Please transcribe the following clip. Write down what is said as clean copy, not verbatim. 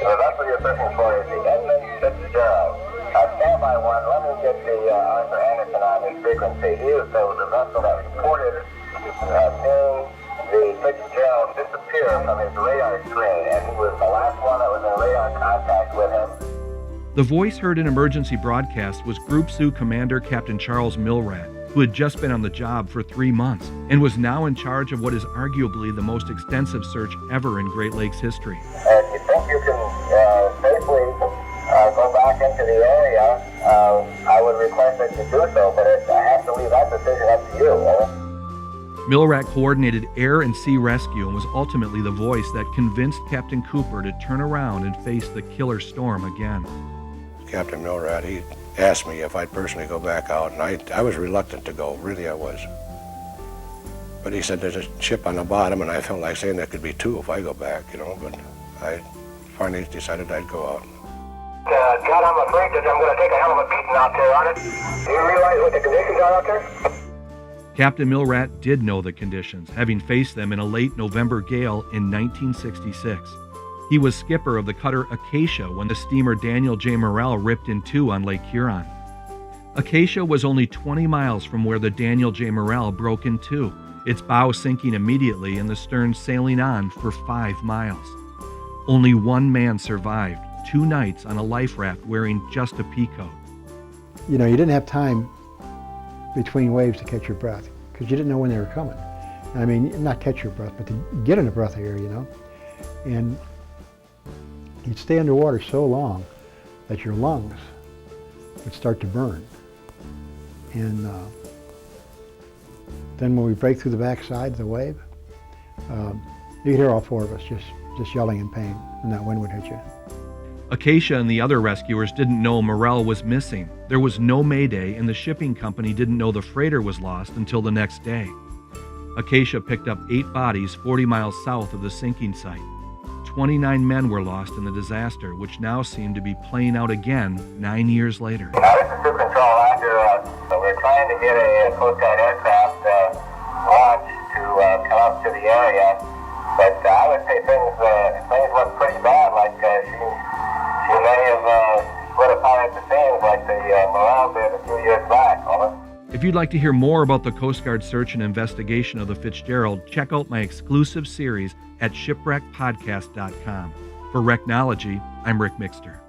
The vessel you're searching for is the Edmund Fitzgerald. Stand by one. Let me get the Arthur Anderson on his frequency. He is the vessel that reported seeing the Fitzgerald disappear from his radar screen, and he was the last one that was in radar contact with him. The voice heard in emergency broadcast was Group Sioux Commander Captain Charles Milrat, who had just been on the job for 3 months and was now in charge of what is arguably the most extensive search ever in Great Lakes history. If you think you can safely go back into the area, I would request that you do so, but I have to leave that decision up to you. Milrat coordinated air and sea rescue and was ultimately the voice that convinced Captain Cooper to turn around and face the killer storm again. Captain Milrat, he asked me if I'd personally go back out, and I was reluctant to go, really I was. But he said there's a ship on the bottom, and I felt like saying there could be 2 if I go back, but I finally decided I'd go out. John, I'm afraid that I'm going to take a hell of a beating out there on it. Do you realize what the conditions are out there? Captain Milrat did know the conditions, having faced them in a late November gale in 1966. He was skipper of the cutter Acacia when the steamer Daniel J. Morrell ripped in 2 on Lake Huron. Acacia was only 20 miles from where the Daniel J. Morrell broke in 2, its bow sinking immediately and the stern sailing on for 5 miles. Only 1 man survived, 2 nights on a life raft wearing just a pea coat. You didn't have time between waves to catch your breath because you didn't know when they were coming. I mean, not catch your breath, but to get in a breath of air, And you'd stay underwater so long that your lungs would start to burn. And then when we break through the backside of the wave, you could hear all 4 of us just yelling in pain when that wind would hit you. Acacia and the other rescuers didn't know Morrell was missing. There was no mayday, and the shipping company didn't know the freighter was lost until the next day. Acacia picked up 8 bodies 40 miles south of the sinking site. 29 men were lost in the disaster, which now seemed to be playing out again 9 years later. This is Sioux Control, Roger. We're trying to get a Coast Guard aircraft launch to come up to the area, but I would say things look pretty bad, like she may have split apart at the seams like the Morrell did a few years back. Over. If you'd like to hear more about the Coast Guard search and investigation of the Fitzgerald, check out my exclusive series at shipwreckpodcast.com. For Wrecknology, I'm Rick Mixter.